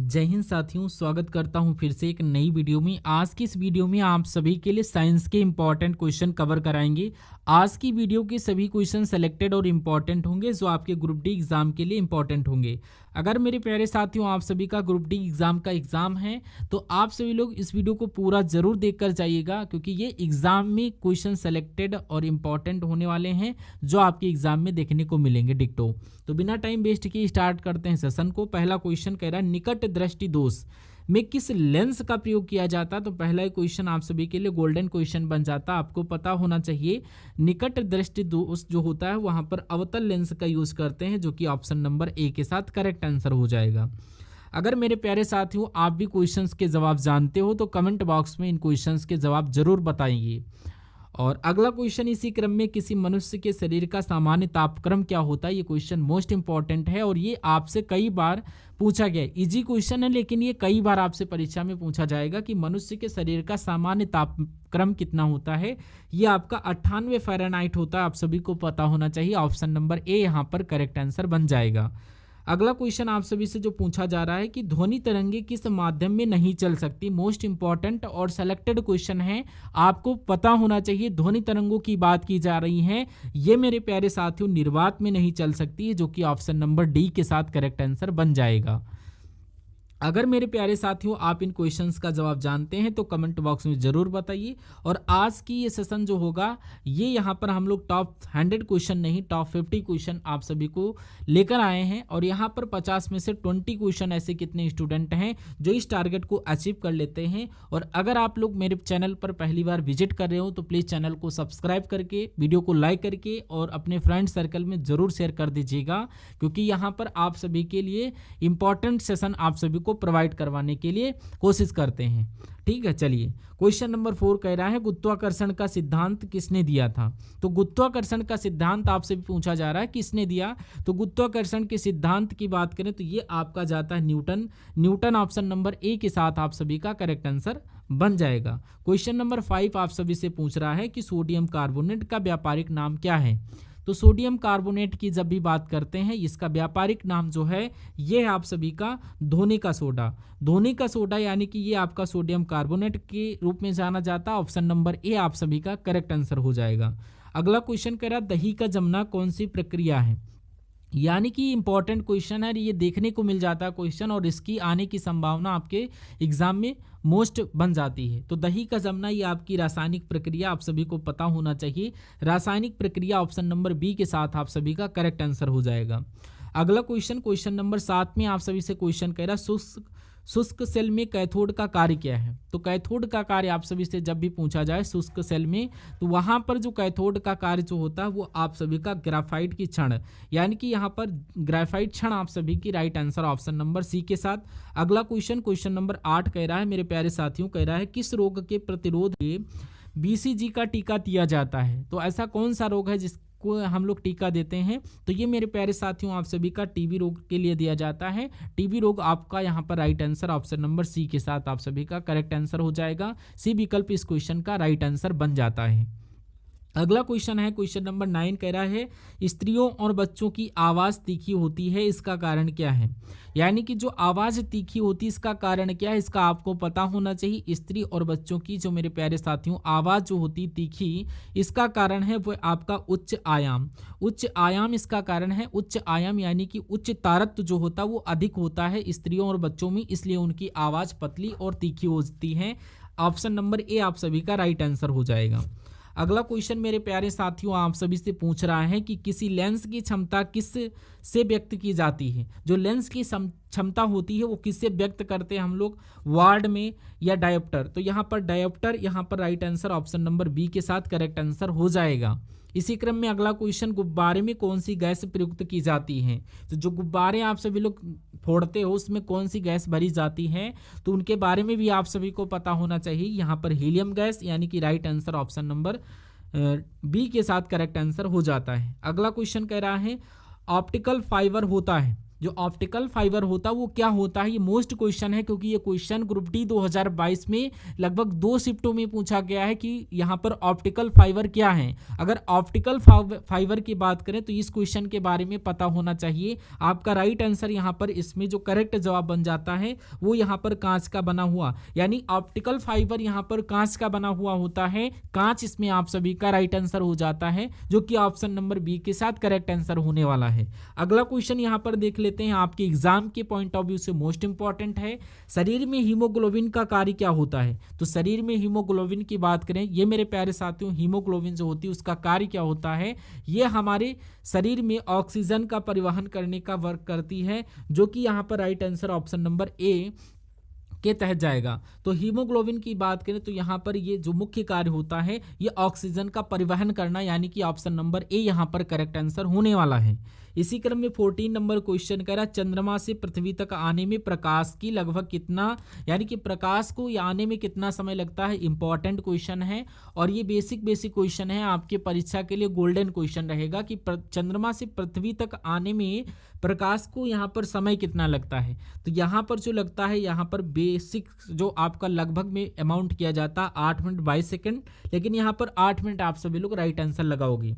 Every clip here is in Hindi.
जय हिंद साथियों, स्वागत करता हूं फिर से एक नई वीडियो में। आज की इस वीडियो में आप सभी के लिए साइंस के इंपॉर्टेंट क्वेश्चन कवर कराएंगे। आज की वीडियो के सभी क्वेश्चन सेलेक्टेड और इम्पॉर्टेंट होंगे जो आपके ग्रुप डी एग्जाम के लिए इम्पॉर्टेंट होंगे। अगर मेरे प्यारे साथियों आप सभी का ग्रुप डी एग्जाम का एग्जाम है तो आप सभी लोग इस वीडियो को पूरा जरूर देख कर जाइएगा, क्योंकि ये एग्जाम में क्वेश्चन सेलेक्टेड और इम्पॉर्टेंट होने वाले हैं जो आपके एग्जाम में देखने को मिलेंगे डिक्टो। तो बिना टाइम वेस्ट किए स्टार्ट करते हैं सेशन को। पहला क्वेश्चन कह रहा है निकट दृष्टि दोष में किस लेंस का प्रयोग किया जाता। तो पहला क्वेश्चन आप सभी के लिए गोल्डन क्वेश्चन बन जाता। आपको पता होना चाहिए निकट दृष्टि दोष जो होता है वहां पर अवतल लेंस का यूज करते हैं, जो कि ऑप्शन नंबर ए के साथ करेक्ट आंसर हो जाएगा। अगर मेरे प्यारे साथियों आप भी क्वेश्चंस के जवाब जानते हो तो कमेंट बॉक्स में इन क्वेश्चंस के जवाब जरूर बताइए। और अगला क्वेश्चन इसी क्रम में किसी मनुष्य के शरीर का सामान्य तापक्रम क्या होता है। ये क्वेश्चन मोस्ट इंपॉर्टेंट है और ये आपसे कई बार पूछा गया है। इजी क्वेश्चन है लेकिन ये कई बार आपसे परीक्षा में पूछा जाएगा कि मनुष्य के शरीर का सामान्य तापक्रम कितना होता है। ये आपका 98 फ़ारेनहाइट होता है। आप सभी को पता होना चाहिए। ऑप्शन नंबर ए यहाँ पर करेक्ट आंसर बन जाएगा। अगला क्वेश्चन आप सभी से जो पूछा जा रहा है कि ध्वनि तरंगे किस माध्यम में नहीं चल सकती। मोस्ट इंपॉर्टेंट और सेलेक्टेड क्वेश्चन है। आपको पता होना चाहिए ध्वनि तरंगों की बात की जा रही है। ये मेरे प्यारे साथियों निर्वात में नहीं चल सकती है, जो कि ऑप्शन नंबर डी के साथ करेक्ट आंसर बन जाएगा। अगर मेरे प्यारे साथियों आप इन क्वेश्चंस का जवाब जानते हैं तो कमेंट बॉक्स में ज़रूर बताइए। और आज की ये सेशन जो होगा ये यहाँ पर हम लोग टॉप 100 क्वेश्चन नहीं टॉप 50 क्वेश्चन आप सभी को लेकर आए हैं। और यहाँ पर 50 में से 20 क्वेश्चन ऐसे कितने स्टूडेंट हैं जो इस टारगेट को अचीव कर लेते हैं। और अगर आप लोग मेरे चैनल पर पहली बार विजिट कर रहे हो तो प्लीज़ चैनल को सब्सक्राइब करके वीडियो को लाइक करके और अपने फ्रेंड सर्कल में ज़रूर शेयर कर दीजिएगा, क्योंकि यहाँ पर आप सभी के लिए इंपॉर्टेंट सेशन आप सभी को प्रोवाइड करवाने के लिए कोशिश करते हैं। ठीक है, चलिए क्वेश्चन नंबर 4 कह रहा है गुरुत्वाकर्षण का सिद्धांत किसने दिया था। तो गुरुत्वाकर्षण का सिद्धांत आपसे भी पूछा जा रहा है किसने दिया। तो गुरुत्वाकर्षण के सिद्धांत की बात करें तो ये आपका जाता है न्यूटन ऑप्शन नंबर ए के साथ आप सभी का करेक्ट आंसर बन जाएगा। क्वेश्चन नंबर 5 आप सभी से पूछ रहा है कि सोडियम कार्बोनेट का व्यापारिक नाम क्या है। तो सोडियम कार्बोनेट की जब भी बात करते हैं इसका व्यापारिक नाम जो है ये है आप सभी का धोनी का सोडा यानी कि ये आपका सोडियम कार्बोनेट के रूप में जाना जाता है। ऑप्शन नंबर ए आप सभी का करेक्ट आंसर हो जाएगा। अगला क्वेश्चन कह रहा दही का जमना कौन सी प्रक्रिया है। यानी कि इंपॉर्टेंट क्वेश्चन है, ये देखने को मिल जाता है क्वेश्चन और इसकी आने की संभावना आपके एग्जाम में मोस्ट बन जाती है। तो दही का जमना ये आपकी रासायनिक प्रक्रिया आप सभी को पता होना चाहिए। रासायनिक प्रक्रिया ऑप्शन नंबर बी के साथ आप सभी का करेक्ट आंसर हो जाएगा। अगला क्वेश्चन नंबर 7 में आप सभी से क्वेश्चन कह रहा है शुष्क सेल में कैथोड का कार्य क्या है। तो कैथोड का कार्य आप सभी से जब भी पूछा जाए शुष्क सेल में तो वहां पर जो कैथोड का कार्य जो होता है वो आप सभी का ग्राफाइट की क्षण, यानी कि यहाँ पर ग्राफाइट क्षण आप सभी की right answer option number C के साथ। अगला क्वेश्चन नंबर 8 कह रहा है मेरे प्यारे साथियों कह रहा है किस रोग के प्रतिरोध के BCG का टीका दिया जाता है। तो ऐसा कौन सा रोग है जिसको हम लोग टीका देते हैं। तो ये मेरे प्यारे साथियों आप सभी का टीबी रोग के लिए दिया जाता है। टीबी रोग आपका यहाँ पर right answer option number C के साथ आप सभी का करेक्ट आंसर हो जाएगा। सी विकल्प इस क्वेश्चन का राइट आंसर बन जाता है। अगला क्वेश्चन है क्वेश्चन नंबर 9 कह रहा है स्त्रियों और बच्चों की आवाज़ तीखी होती है, इसका कारण क्या है। यानी कि जो आवाज़ तीखी होती है इसका कारण क्या है, इसका आपको पता होना चाहिए। स्त्री और बच्चों की जो मेरे प्यारे साथियों आवाज़ जो होती तीखी, इसका कारण है वो आपका उच्च आयाम इसका कारण है। उच्च आयाम यानी कि उच्च तारत्व जो होता है वो अधिक होता है स्त्रियों और बच्चों में, इसलिए उनकी आवाज़ पतली और तीखी होती है। ऑप्शन नंबर ए आप सभी का राइट आंसर हो जाएगा। अगला क्वेश्चन मेरे प्यारे साथियों आप सभी से पूछ रहा है कि किसी लेंस की क्षमता किस से व्यक्त की जाती है। जो लेंस की क्षमता होती है वो किससे व्यक्त करते हैं हम लोग, वार्ड में या डायोप्टर। तो यहाँ पर डायोप्टर यहाँ पर right answer option number B के साथ करेक्ट आंसर हो जाएगा। इसी क्रम में अगला क्वेश्चन गुब्बारे में कौन सी गैस प्रयुक्त की जाती है। तो जो गुब्बारे आप सभी लोग फोड़ते हो उसमें कौन सी गैस भरी जाती है, तो उनके बारे में भी आप सभी को पता होना चाहिए। यहाँ पर हीलियम गैस यानी कि right answer option number B के साथ करेक्ट आंसर हो जाता है। अगला क्वेश्चन कह रहा है ऑप्टिकल फाइबर होता है जो ऑप्टिकल फाइबर होता है वो क्या होता है, ये मोस्ट क्वेश्चन है क्योंकि ये क्वेश्चन ग्रुप डी 2022 में लगभग 2 शिफ्टों में पूछा गया है कि यहाँ पर ऑप्टिकल फाइबर क्या है। अगर ऑप्टिकल फाइबर की बात करें तो इस क्वेश्चन के बारे में पता होना चाहिए। आपका राइट आंसर यहाँ पर इसमें जो करेक्ट जवाब बन जाता है वो यहाँ पर कांच का बना हुआ, यानी ऑप्टिकल फाइबर यहाँ पर कांच का बना हुआ होता है। कांच इसमें आप सभी का राइट आंसर हो जाता है, जो कि ऑप्शन नंबर बी के साथ करेक्ट आंसर होने वाला है। अगला क्वेश्चन यहाँ पर देख लेते हैं, आपके एग्जाम के पॉइंट ऑफ व्यू से मोस्ट इंपॉर्टेंट है। शरीर में हीमोग्लोबिन का कार्य क्या होता है? तो शरीर में हीमोग्लोबिन की बात करें, ये मेरे प्यारे साथियों हीमोग्लोबिन जो होती है उसका कार्य क्या होता है, ये हमारे शरीर में ऑक्सीजन का परिवहन करने का वर्क करती है, जो कि यहाँ पर right answer option number A के तहत जाएगा। तो हीमोग्लोबिन की बात करें तो यहाँ पर ये जो मुख्य कार्य होता है ये ऑक्सीजन का परिवहन करना, यानी कि ऑप्शन नंबर ए यहाँ पर करेक्ट आंसर होने वाला है। इसी क्रम में 14 नंबर क्वेश्चन कह रहा है, चंद्रमा से पृथ्वी तक आने में प्रकाश की लगभग कितना, यानी कि प्रकाश को आने में कितना समय लगता है। इंपॉर्टेंट क्वेश्चन है और ये बेसिक क्वेश्चन है, आपके परीक्षा के लिए गोल्डन क्वेश्चन रहेगा कि चंद्रमा से पृथ्वी तक आने में प्रकाश को यहाँ पर समय कितना लगता है। तो यहाँ पर जो लगता है, यहाँ पर बेसिक जो आपका लगभग में अमाउंट किया जाता है 8 मिनट 22 सेकेंड, लेकिन यहाँ पर 8 मिनट आप सभी लोग राइट आंसर लगाओगे।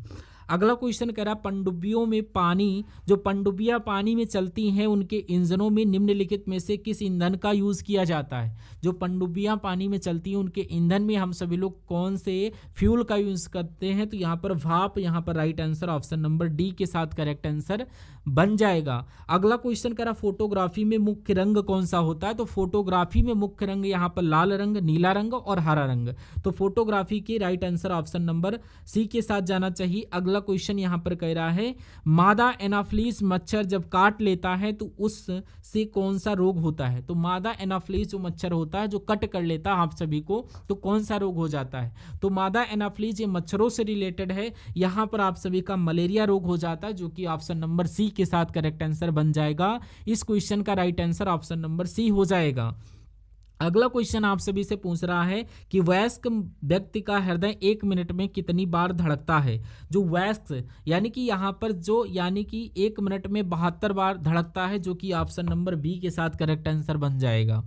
अगला क्वेश्चन कह रहा है, पनडुब्बियों में पानी, जो पनडुब्बियां पानी में चलती हैं उनके इंजनों में निम्नलिखित में से किस ईंधन का यूज किया जाता है। जो पनडुब्बियां पानी में चलती हैं उनके ईंधन में हम सभी लोग कौन से फ्यूल का यूज करते हैं? तो यहाँ पर भाप यहाँ पर right answer option number D के साथ करेक्ट आंसर बन जाएगा। अगला क्वेश्चन कह रहा, फोटोग्राफी में मुख्य रंग कौन सा होता है? तो फोटोग्राफी में मुख्य रंग यहाँ पर लाल रंग, नीला रंग और हरा रंग। तो फोटोग्राफी के right answer option number C के साथ जाना चाहिए। अगला क्वेश्चन यहाँ पर कह रहा है, मादा एनाफ्लीस मच्छर जब काट लेता है तो उससे कौन सा रोग होता है? तो मादा एनाफ्लीस जो मच्छर होता है जो कट कर लेता है आप सभी को, तो कौन सा रोग हो जाता है? तो मादा एनाफ्लीस ये मच्छरों से रिलेटेड है, यहाँ पर आप सभी का मलेरिया रोग हो जाता है, जो कि ऑप्शन नंबर सी के साथ करेक्ट आंसर बन जाएगा। इस क्वेश्चन का right answer option number C हो जाएगा। अगला क्वेश्चन आप सभी से पूछ रहा है कि वयस्क व्यक्ति का हृदय 1 मिनट में कितनी बार धड़कता है? जो वयस्क यानी कि यहाँ पर जो यानी कि 1 मिनट में 72 बार धड़कता है, जो कि ऑप्शन नंबर बी के साथ करेक्ट आंसर बन जाएगा।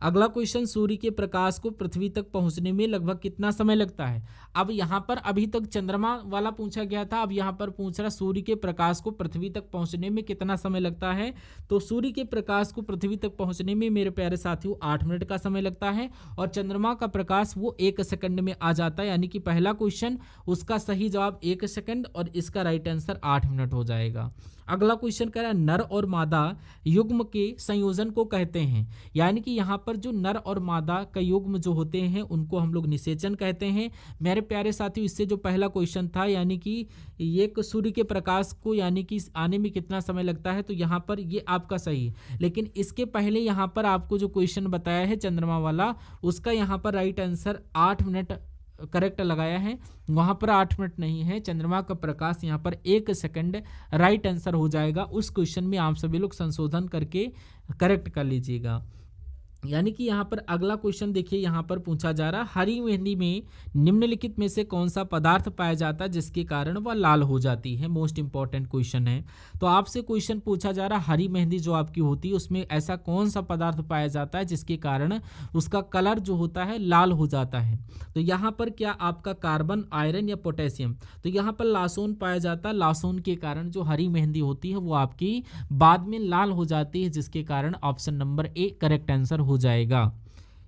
अगला क्वेश्चन, सूर्य के प्रकाश को पृथ्वी तक पहुंचने में लगभग कितना समय लगता है? अब यहाँ पर अभी तक चंद्रमा वाला पूछा गया था, अब यहाँ पर पूछ रहा सूर्य के प्रकाश को पृथ्वी तक पहुंचने में कितना समय लगता है। तो सूर्य के प्रकाश को पृथ्वी तक पहुंचने में मेरे प्यारे साथियों 8 मिनट का समय लगता है, और चंद्रमा का प्रकाश वो 1 सेकंड में आ जाता है, यानी कि पहला क्वेश्चन उसका सही जवाब 1 सेकंड और इसका राइट आंसर 8 मिनट हो जाएगा। अगला क्वेश्चन कह रहा है, नर और मादा युग्म के संयोजन को कहते हैं, यानी कि यहाँ पर जो नर और मादा का युग्म जो होते हैं उनको हम लोग निषेचन कहते हैं। मेरे प्यारे साथियों, इससे जो पहला क्वेश्चन था यानी कि ये सूर्य के प्रकाश को यानी कि आने में कितना समय लगता है, तो यहाँ पर ये आपका सही है, लेकिन इसके पहले यहाँ पर आपको जो क्वेश्चन बताया है चंद्रमा वाला, उसका यहाँ पर राइट आंसर 8 मिनट करेक्ट लगाया है, वहां पर 8 मिनट नहीं है। चंद्रमा का प्रकाश यहाँ पर 1 सेकंड राइट आंसर हो जाएगा। उस क्वेश्चन में आप सभी लोग संशोधन करके करेक्ट कर लीजिएगा। यानी कि यहाँ पर अगला क्वेश्चन देखिए, यहाँ पर पूछा जा रहा है, हरी मेहंदी में निम्नलिखित में से कौन सा पदार्थ पाया जाता है जिसके कारण वह लाल हो जाती है? मोस्ट इंपॉर्टेंट क्वेश्चन है। तो आपसे क्वेश्चन पूछा जा रहा है, हरी मेहंदी जो आपकी होती है उसमें ऐसा कौन सा पदार्थ पाया जाता है जिसके कारण उसका कलर जो होता है लाल हो जाता है? तो यहाँ पर क्या आपका कार्बन, आयरन या पोटेशियम? तो यहाँ पर लासोन पाया जाता है। लासोन के कारण जो हरी मेहंदी होती है वो आपकी बाद में लाल हो जाती है, जिसके कारण option number A correct answer हो जाएगा।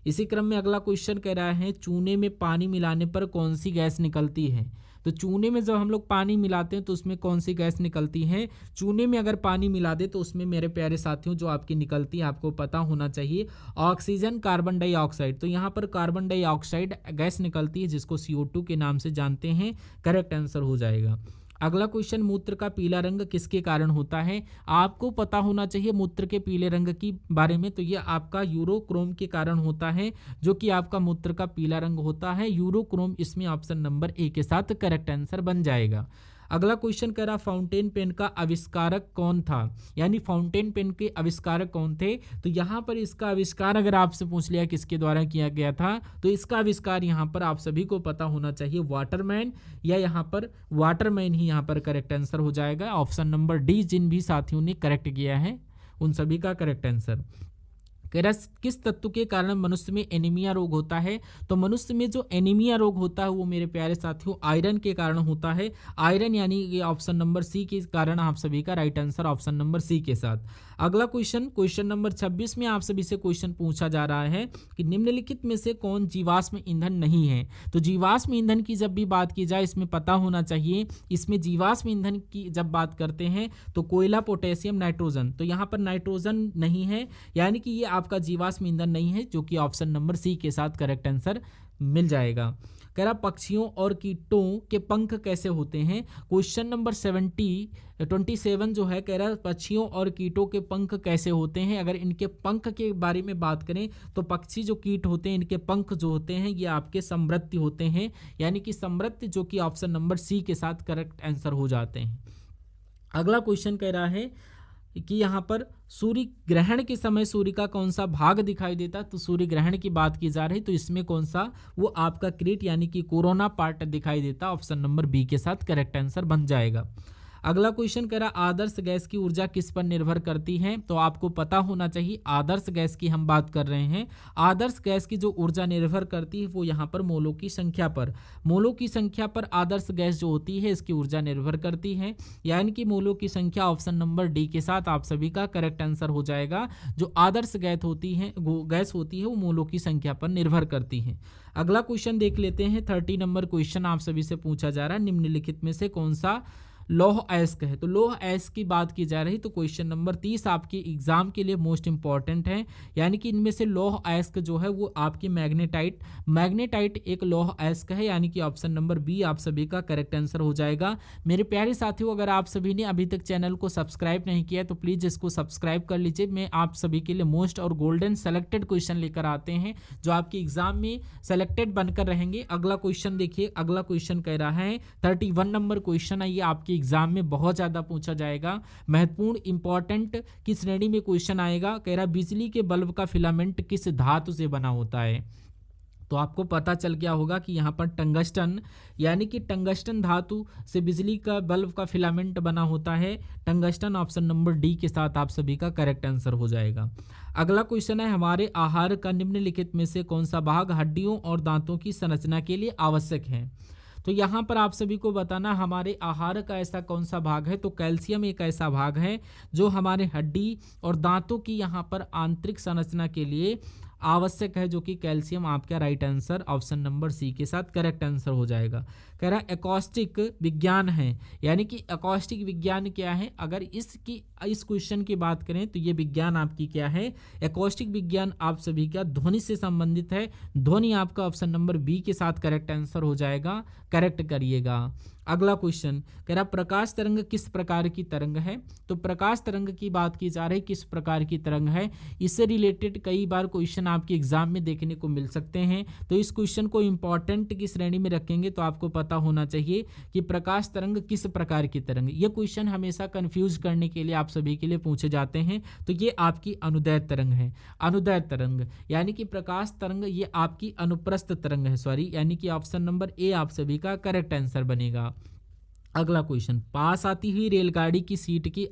इसी क्रम में अगला क्वेश्चन कह रहा है, चूने में पानी मिलाने पर कौन सी गैस निकलती है? तो चूने में जब हम लोग पानी मिलाते हैं तो उसमें कौन सी गैस निकलती है? चूने में अगर पानी मिला दे तो उसमें मेरे प्यारे साथियों जो आपकी निकलती है, आपको पता होना चाहिए, ऑक्सीजन, कार्बन डाइऑक्साइड। तो यहाँ पर कार्बन डाइऑक्साइड गैस निकलती है जिसको CO2 के नाम से जानते हैं, करेक्ट आंसर हो जाएगा। अगला क्वेश्चन, मूत्र का पीला रंग किसके कारण होता है? आपको पता होना चाहिए मूत्र के पीले रंग की बारे में, तो ये आपका यूरोक्रोम के कारण होता है, जो कि आपका मूत्र का पीला रंग होता है यूरोक्रोम। इसमें ऑप्शन नंबर ए के साथ करेक्ट आंसर बन जाएगा। अगला क्वेश्चन कह रहा फाउंटेन पेन का आविष्कारक कौन था, यानी फाउंटेन पेन के आविष्कारक कौन थे। तो यहाँ पर इसका आविष्कार अगर आपसे पूछ लिया किसके द्वारा किया गया था, तो इसका आविष्कार यहाँ पर आप सभी को पता होना चाहिए वाटरमैन, या यहाँ पर वाटरमैन ही यहाँ पर करेक्ट आंसर हो जाएगा। ऑप्शन नंबर डी जिन भी साथियों ने करेक्ट किया है उन सभी का करेक्ट आंसर। कह रहा किस तत्व के कारण मनुष्य में एनीमिया रोग होता है। तो मनुष्य में जो एनीमिया रोग होता है वो मेरे प्यारे साथियों आयरन के कारण होता है। आयरन यानी ये ऑप्शन नंबर सी के कारण आप सभी का right answer option number C के साथ। अगला क्वेश्चन नंबर 26 में आप सभी से क्वेश्चन पूछा जा रहा है कि निम्नलिखित में से कौन जीवाश्म ईंधन नहीं है। तो जीवाश्म ईंधन की जब भी बात की जाए इसमें पता होना चाहिए, इसमें जीवाश्म ईंधन की जब बात करते हैं तो कोयला, पोटेशियम, नाइट्रोजन, तो यहाँ पर नाइट्रोजन नहीं है, यानी कि ये आपका जीवाश्म ईंधन नहीं है, जो कि ऑप्शन नंबर सी के साथ करेक्ट आंसर मिल जाएगा। कह रहा पक्षियों और कीटों के पंख कैसे होते हैं। क्वेश्चन नंबर 27 जो है कह रहा पक्षियों और कीटों के पंख कैसे होते हैं। अगर इनके पंख के बारे में बात करें तो पक्षी जो कीट होते हैं इनके पंख जो होते हैं ये आपके समृद्धि होते हैं, यानी कि समृद्धि, जो कि ऑप्शन नंबर सी के साथ करेक्ट आंसर हो जाते हैं। अगला क्वेश्चन कह रहा है कि यहाँ पर सूर्य ग्रहण के समय सूर्य का कौन सा भाग दिखाई देता। तो सूर्य ग्रहण की बात की जा रही तो इसमें कौन सा, वो आपका क्रीट यानी कि कोरोना पार्ट दिखाई देता। ऑप्शन नंबर बी के साथ करेक्ट आंसर बन जाएगा। अगला क्वेश्चन कह रहा आदर्श गैस की ऊर्जा किस पर निर्भर करती है। तो आपको पता होना चाहिए आदर्श गैस की हम बात कर रहे हैं। आदर्श गैस की जो ऊर्जा निर्भर करती है वो यहाँ पर मोलों की संख्या पर, मोलों की संख्या पर आदर्श गैस जो होती है इसकी ऊर्जा निर्भर करती है, यानी कि मोलों की संख्या ऑप्शन नंबर डी के साथ आप सभी का करेक्ट आंसर हो जाएगा। जो आदर्श गैस होती है वो मोलों की संख्या पर निर्भर करती है। अगला क्वेश्चन देख लेते हैं। 30 नंबर क्वेश्चन आप सभी से पूछा जा रहा है निम्नलिखित में से कौन सा लौह अयस्क है। तो लौह अयस्क की बात की जा रही तो क्वेश्चन नंबर 30 आपके एग्जाम के लिए मोस्ट इंपॉर्टेंट है, यानी कि इनमें से लौह अयस्क जो है वो आपकी मैग्नेटाइट एक लौह अयस्क है, यानी कि ऑप्शन नंबर बी आप सभी का करेक्ट आंसर हो जाएगा। मेरे प्यारे साथियों अगर आप सभी ने अभी तक चैनल को सब्सक्राइब नहीं किया तो प्लीज़ इसको सब्सक्राइब कर लीजिए। मैं आप सभी के लिए मोस्ट और गोल्डन सेलेक्टेड क्वेश्चन लेकर आते हैं जो आपके एग्जाम में सेलेक्टेड बनकर रहेंगे। अगला क्वेश्चन देखिए, अगला क्वेश्चन कह रहा है 31 नंबर क्वेश्चन है, ये आपके एग्जाम में बहुत ज्यादा पूछा जाएगा, महत्वपूर्ण इंपॉर्टेंट की श्रेणी में क्वेश्चन आएगा। कह रहा बिजली के बल्ब का फिलामेंट किस धातु से बना होता है। तो आपको पता चल गया होगा कि यहाँ पर टंगस्टन, यानी कि टंगस्टन धातु से बिजली का बल्ब का फिलामेंट बना होता है। टंगस्टन ऑप्शन नंबर डी के साथ आप सभी का करेक्ट आंसर हो जाएगा। अगला क्वेश्चन है हमारे आहार का निम्नलिखित में से कौन सा भाग हड्डियों और दांतों की संरचना के लिए आवश्यक है। तो यहाँ पर आप सभी को बताना हमारे आहार का ऐसा कौन सा भाग है। तो कैल्शियम एक ऐसा भाग है जो हमारे हड्डी और दांतों की यहाँ पर आंतरिक संरचना के लिए आवश्यक है, जो कि कैल्शियम आपका right answer option number C के साथ करेक्ट आंसर हो जाएगा। कह रहा एकॉस्टिक विज्ञान है, यानी कि एकॉस्टिक विज्ञान क्या है। अगर इस क्वेश्चन की बात करें तो ये विज्ञान आपकी क्या है, एकॉस्टिक विज्ञान आप सभी का ध्वनि से संबंधित है। ध्वनि आपका ऑप्शन नंबर बी के साथ करेक्ट आंसर हो जाएगा, करेक्ट करिएगा। अगला क्वेश्चन कह रहा प्रकाश तरंग किस प्रकार की तरंग है। तो प्रकाश तरंग की बात की जा रही किस प्रकार की तरंग है, इससे रिलेटेड कई बार क्वेश्चन आपके एग्जाम में देखने को मिल सकते हैं। तो इस क्वेश्चन को इंपॉर्टेंट की श्रेणी में रखेंगे तो आपको पता होना चाहिए कि प्रकाश तरंग किस प्रकार की तरंग। ये क्वेश्चन हमेशा कंफ्यूज करने के लिए आप सभी के लिए पूछे जाते हैं। तो ये आपकी अनुदैर्ध्य तरंग है, अनुदैर्ध्य तरंग, यानी कि प्रकाश तरंग ये आपकी अनुप्रस्थ तरंग है, सॉरी, यानी कि ऑप्शन नंबर ए आप सभी का करेक्ट आंसर बनेगा। अगला क्वेश्चन पास आती हुई रेलगाड़ी की सीट की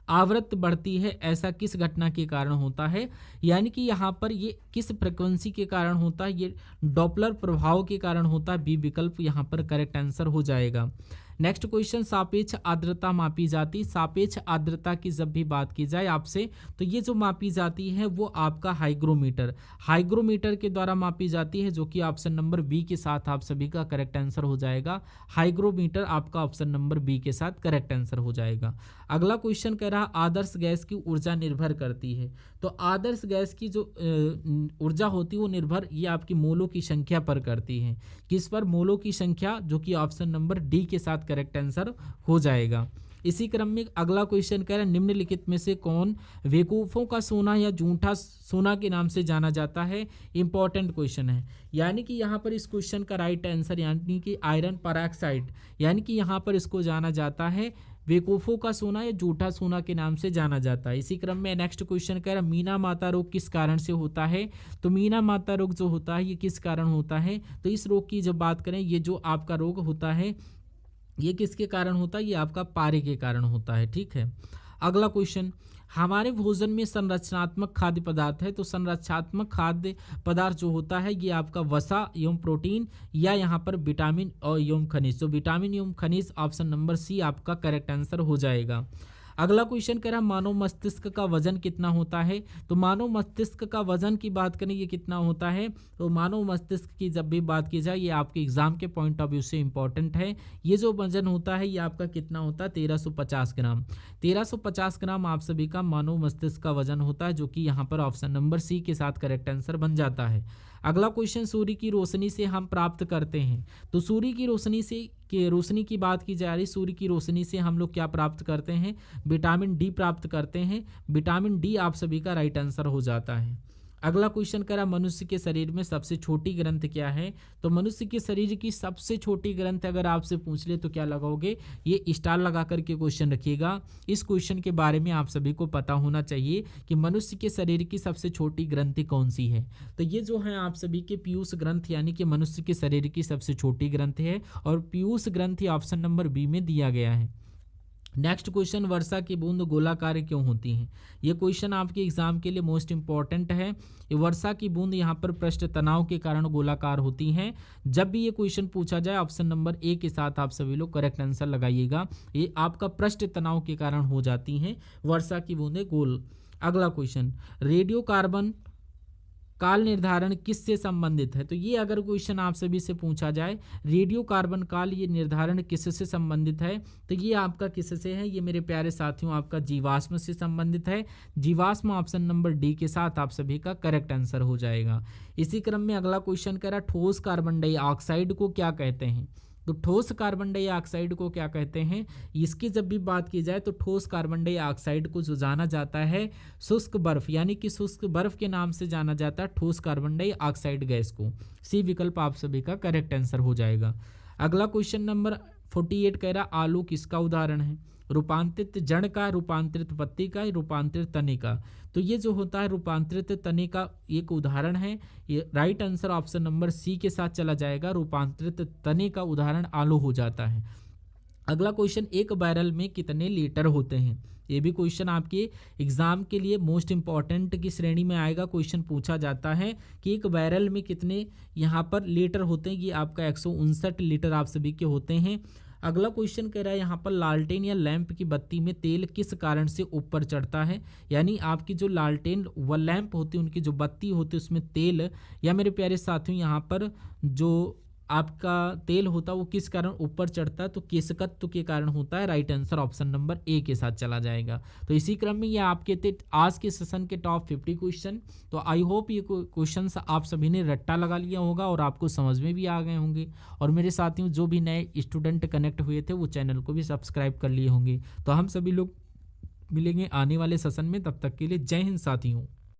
आवृत्ति बढ़ती है, ऐसा किस घटना के कारण होता है। यानी कि यहाँ पर ये किस फ्रिक्वेंसी के कारण होता है, ये डॉपलर प्रभाव के कारण होता है। बी विकल्प यहाँ पर करेक्ट आंसर हो जाएगा। नेक्स्ट क्वेश्चन सापेक्ष आर्द्रता मापी जाती। सापेक्ष आर्द्रता की जब भी बात की जाए आपसे तो ये जो मापी जाती है वो आपका हाइग्रोमीटर के द्वारा मापी जाती है, जो कि ऑप्शन नंबर बी के साथ आप सभी का करेक्ट आंसर हो जाएगा। हाइग्रोमीटर आपका ऑप्शन नंबर बी के साथ करेक्ट आंसर हो जाएगा। अगला क्वेश्चन कह रहा आदर्श गैस की ऊर्जा निर्भर करती है। तो आदर्श गैस की जो ऊर्जा होती है वो निर्भर ये आपकी मोलों की संख्या पर करती है। किस पर, मोलों की संख्या, जो कि ऑप्शन नंबर डी के साथ करेक्ट आंसर हो जाएगा। इसी क्रम में अगला क्वेश्चन कह रहा है निम्नलिखित में से कौन बेवकूफ़ों का सोना या झूठा सोना के नाम से जाना जाता है। इंपॉर्टेंट क्वेश्चन है, यानी कि यहाँ पर इस क्वेश्चन का राइट आंसर यानी कि आयरन परऑक्साइड, यानी कि यहाँ पर इसको जाना जाता है बेवकूफ़ों का सोना या झूठा सोना के नाम से जाना जाता है। इसी क्रम में नेक्स्ट क्वेश्चन कह रहा है मीना माता रोग किस कारण से होता है। तो मीना माता रोग जो होता है ये किस कारण होता है, तो इस रोग की जब बात करें, ये जो आपका रोग होता है ये किसके कारण होता है, ये आपका पारे के कारण होता है। ठीक है, अगला क्वेश्चन, हमारे भोजन में संरचनात्मक खाद्य पदार्थ है। तो संरचनात्मक खाद्य पदार्थ जो होता है ये आपका वसा एवं प्रोटीन या यहाँ पर विटामिन और एवं खनिज। तो विटामिन एवं खनिज ऑप्शन नंबर सी आपका करेक्ट आंसर हो जाएगा। अगला क्वेश्चन कह रहा है मानव मस्तिष्क का वजन कितना होता है। तो मानव मस्तिष्क का वजन की बात करें ये कितना होता है, तो मानव मस्तिष्क की जब भी बात की जाए ये आपके एग्जाम के पॉइंट ऑफ व्यू से इंपॉर्टेंट है। ये जो वजन होता है ये आपका कितना होता है 1350 ग्राम। 1350 ग्राम आप सभी का मानव मस्तिष्क का वजन होता है, जो कि यहाँ पर ऑप्शन नंबर सी के साथ करेक्ट आंसर बन जाता है। अगला क्वेश्चन, सूर्य की रोशनी से हम प्राप्त करते हैं। तो सूर्य की रोशनी की बात की जा रही, सूर्य की रोशनी से हम लोग क्या प्राप्त करते हैं, विटामिन डी प्राप्त करते हैं। विटामिन डी आप सभी का राइट आंसर हो जाता है। अगला क्वेश्चन करा मनुष्य के शरीर में सबसे छोटी ग्रंथ क्या है। तो मनुष्य के शरीर की सबसे छोटी ग्रंथ अगर आपसे पूछ ले तो क्या लगाओगे, ये स्टार लगा करके क्वेश्चन रखिएगा। इस क्वेश्चन के बारे में आप सभी को पता होना चाहिए कि मनुष्य के शरीर की सबसे छोटी ग्रंथि कौन सी है। तो ये जो है आप सभी के पीयूष ग्रंथ यानी कि मनुष्य के शरीर की सबसे छोटी ग्रंथ है, और पीयूष ग्रंथि ऑप्शन नंबर बी में दिया गया है। नेक्स्ट क्वेश्चन, वर्षा की बूंद गोलाकार क्यों होती हैं। ये क्वेश्चन आपके एग्जाम के लिए मोस्ट इंपॉर्टेंट है। ये वर्षा की बूंद यहाँ पर पृष्ठ तनाव के कारण गोलाकार होती हैं। जब भी ये क्वेश्चन पूछा जाए ऑप्शन नंबर ए के साथ आप सभी लोग करेक्ट आंसर लगाइएगा। ये आपका पृष्ठ तनाव के कारण हो जाती हैं वर्षा की बूंदें गोल। अगला क्वेश्चन, रेडियो कार्बन काल निर्धारण किससे संबंधित है। तो ये अगर क्वेश्चन आप सभी से पूछा जाए रेडियो कार्बन काल ये निर्धारण किससे संबंधित है, तो ये आपका किससे है, ये मेरे प्यारे साथियों आपका जीवाश्म से संबंधित है। जीवाश्म ऑप्शन नंबर डी के साथ आप सभी का करेक्ट आंसर हो जाएगा। इसी क्रम में अगला क्वेश्चन कह रहा ठोस कार्बन डाइऑक्साइड को क्या कहते हैं। तो ठोस कार्बन डाइऑक्साइड को क्या कहते हैं, इसकी जब भी बात की जाए तो ठोस कार्बन डाइऑक्साइड को जो जाना जाता है शुष्क बर्फ यानी कि शुष्क बर्फ के नाम से जाना जाता है ठोस कार्बन डाइऑक्साइड गैस को। सी विकल्प आप सभी का करेक्ट आंसर हो जाएगा। अगला क्वेश्चन नंबर 48 कह रहा आलू किसका उदाहरण है। रूपांतरित जड़ का, रूपांतरित पत्ती का, रूपांतरित तने का। तो ये जो होता है रूपांतरित तने का एक उदाहरण है। ये right answer option number C के साथ चला जाएगा। रूपांतरित तने का उदाहरण आलू हो जाता है। अगला क्वेश्चन, एक बैरल में कितने लीटर होते हैं। ये भी क्वेश्चन आपके एग्जाम के लिए मोस्ट इंपॉर्टेंट की श्रेणी में आएगा। क्वेश्चन पूछा जाता है कि एक बैरल में कितने यहाँ पर लीटर होते हैं। ये आपका 159 लीटर आप सभी के होते हैं। अगला क्वेश्चन कह रहा है यहाँ पर लालटेन या लैंप की बत्ती में तेल किस कारण से ऊपर चढ़ता है। यानी आपकी जो लालटेन व लैंप होती है उनकी जो बत्ती होती है उसमें तेल, या मेरे प्यारे साथियों यहाँ पर जो आपका तेल होता है वो किस कारण ऊपर चढ़ता है, तो केशकत्व के कारण होता है। Right answer option number A के साथ चला जाएगा। तो इसी क्रम में ये आपके थे आज के सेशन के टॉप 50 क्वेश्चन। तो आई होप ये क्वेश्चन आप सभी ने रट्टा लगा लिया होगा और आपको समझ में भी आ गए होंगे। और मेरे साथियों जो भी नए स्टूडेंट कनेक्ट हुए थे वो चैनल को भी सब्सक्राइब कर लिए होंगे। तो हम सभी लोग मिलेंगे आने वाले सेशन में, तब तक के लिए जय हिंद साथियों।